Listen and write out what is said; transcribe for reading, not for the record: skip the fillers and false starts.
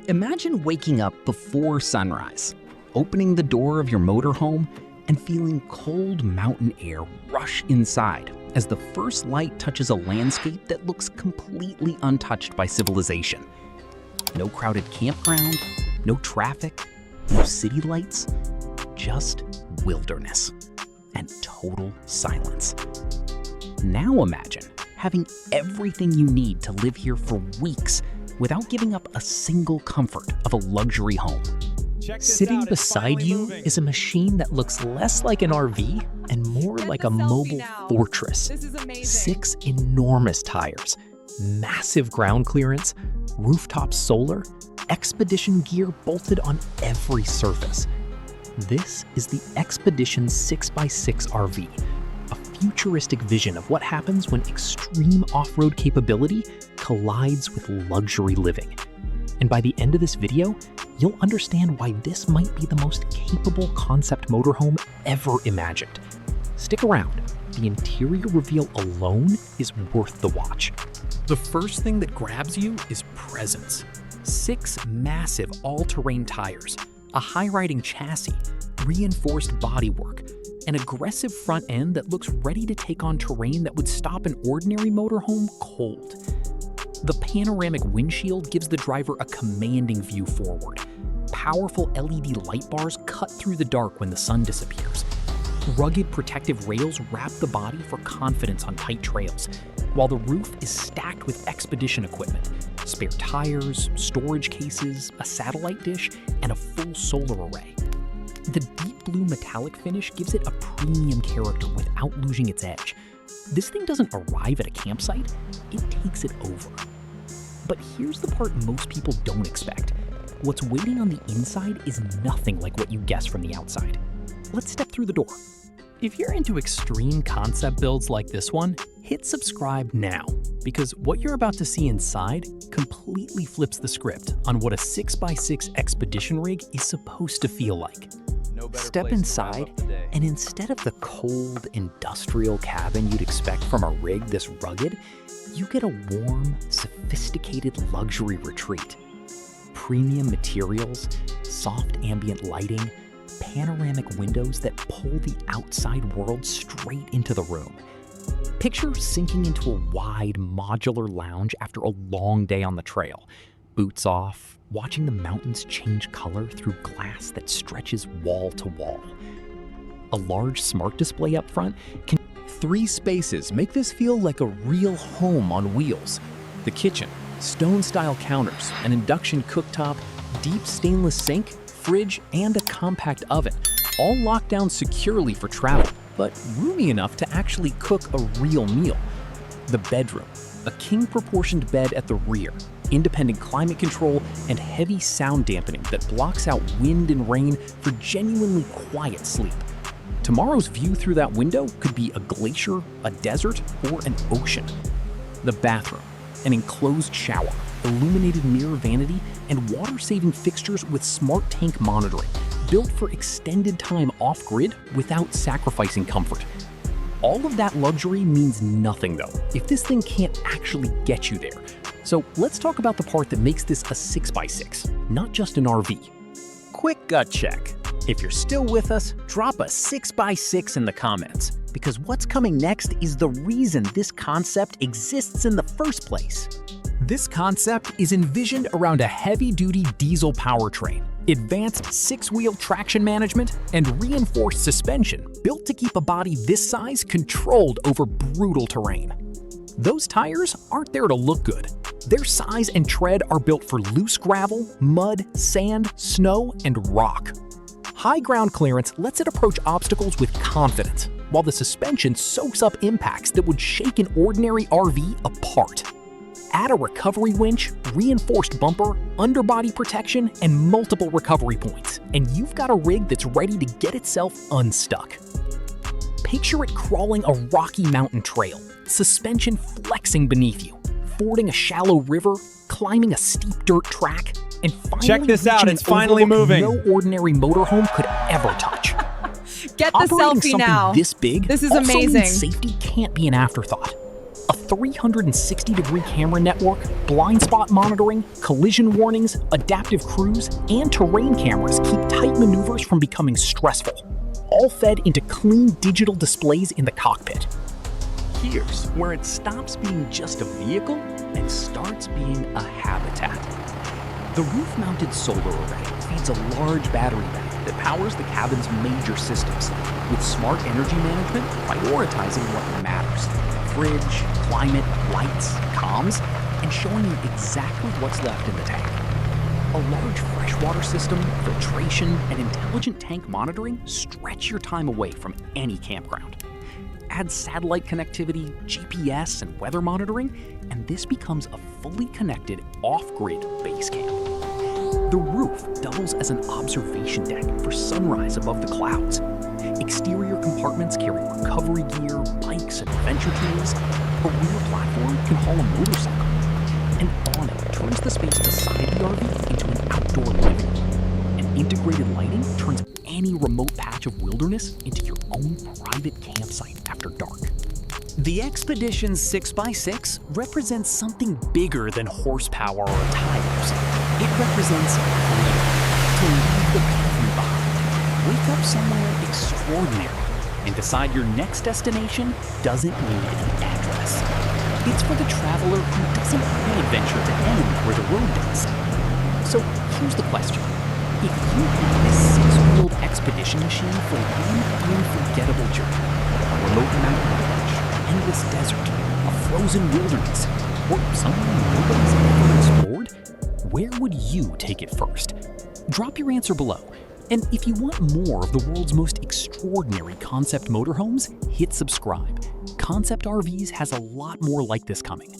Imagine waking up before sunrise, opening the door of your motorhome, and feeling cold mountain air rush inside as the first light touches a landscape that looks completely untouched by civilization. No crowded campground, no traffic, no city lights, just wilderness and total silence. Now imagine having everything you need to live here for weeks without giving up a single comfort of a luxury home. Sitting beside you is a machine that looks less like an RV and more like a mobile fortress. This is amazing. 6 enormous tires, massive ground clearance, rooftop solar, expedition gear bolted on every surface. This is the Expedition 6x6 RV, a futuristic vision of what happens when extreme off-road capability collides with luxury living. And by the end of this video, you'll understand why this might be the most capable concept motorhome ever imagined. Stick around. The interior reveal alone is worth the watch. The first thing that grabs you is presence. 6 massive all-terrain tires, a high-riding chassis, reinforced bodywork, an aggressive front end that looks ready to take on terrain that would stop an ordinary motorhome cold. The panoramic windshield gives the driver a commanding view forward. Powerful LED light bars cut through the dark when the sun disappears. Rugged protective rails wrap the body for confidence on tight trails, while the roof is stacked with expedition equipment, spare tires, storage cases, a satellite dish, and a full solar array. The deep blue metallic finish gives it a premium character without losing its edge. This thing doesn't arrive at a campsite, it takes it over. But here's the part most people don't expect. What's waiting on the inside is nothing like what you guess from the outside. Let's step through the door. If you're into extreme concept builds like this one, hit subscribe now, because what you're about to see inside completely flips the script on what a 6x6 expedition rig is supposed to feel like. Step inside, and instead of the cold, industrial cabin you'd expect from a rig this rugged, you get a warm, sophisticated luxury retreat. Premium materials, soft ambient lighting, panoramic windows that pull the outside world straight into the room. Picture sinking into a wide, modular lounge after a long day on the trail. Boots off, watching the mountains change color through glass that stretches wall to wall. A large smart display up front can... 3 spaces make this feel like a real home on wheels. The kitchen, stone-style counters, an induction cooktop, deep stainless sink, fridge, and a compact oven, all locked down securely for travel, but roomy enough to actually cook a real meal. The bedroom, a king-proportioned bed at the rear, independent climate control, and heavy sound dampening that blocks out wind and rain for genuinely quiet sleep. Tomorrow's view through that window could be a glacier, a desert, or an ocean. The bathroom, an enclosed shower, illuminated mirror vanity, and water-saving fixtures with smart tank monitoring, built for extended time off-grid without sacrificing comfort. All of that luxury means nothing though, if this thing can't actually get you there. So let's talk about the part that makes this a 6x6, not just an RV. Quick gut check. If you're still with us, drop a 6x6 in the comments, because what's coming next is the reason this concept exists in the first place. This concept is envisioned around a heavy-duty diesel powertrain, advanced 6-wheel traction management, and reinforced suspension built to keep a body this size controlled over brutal terrain. Those tires aren't there to look good. Their size and tread are built for loose gravel, mud, sand, snow, and rock. High ground clearance lets it approach obstacles with confidence, while the suspension soaks up impacts that would shake an ordinary RV apart. Add a recovery winch, reinforced bumper, underbody protection, and multiple recovery points, and you've got a rig that's ready to get itself unstuck. Picture it crawling a rocky mountain trail, suspension flexing beneath you, fording a shallow river, climbing a steep dirt track, and finally Check this out, reaching it's an finally overlook moving. no ordinary motorhome could ever touch. Get the Operating selfie something now. this big This is also amazing. means safety can't be an afterthought. A 360-degree camera network, blind spot monitoring, collision warnings, adaptive cruise, and terrain cameras keep tight maneuvers from becoming stressful, all fed into clean digital displays in the cockpit. Here's where it stops being just a vehicle and starts being a habitat. The roof-mounted solar array feeds a large battery bank that powers the cabin's major systems, with smart energy management prioritizing what matters: fridge, climate, lights, comms, and showing you exactly what's left in the tank. A large freshwater system, filtration, and intelligent tank monitoring stretch your time away from any campground. Add satellite connectivity, GPS, and weather monitoring, and this becomes a fully connected off-grid base camp. The roof doubles as an observation deck for sunrise above the clouds. Exterior compartments carry recovery gear, bikes, and adventure tools. A rear platform can haul a motorcycle. An awning turns the space beside the RV into an outdoor living room. And integrated lighting turns any remote patch of wilderness into your own private campsite after dark. The Expedition 6x6 represents something bigger than horsepower or tires. It represents freedom to leave the pavement behind, wake up somewhere extraordinary, and decide your next destination doesn't need an address. It's for the traveler who doesn't want adventure to end where the road does. So here's the question. If you had a 6-wheeled expedition machine for one unforgettable journey, a remote mountain range, an endless desert, a frozen wilderness, or somewhere nobody's ever explored, where would you take it first? Drop your answer below. And if you want more of the world's most extraordinary concept motorhomes, hit subscribe. Concept RVs has a lot more like this coming.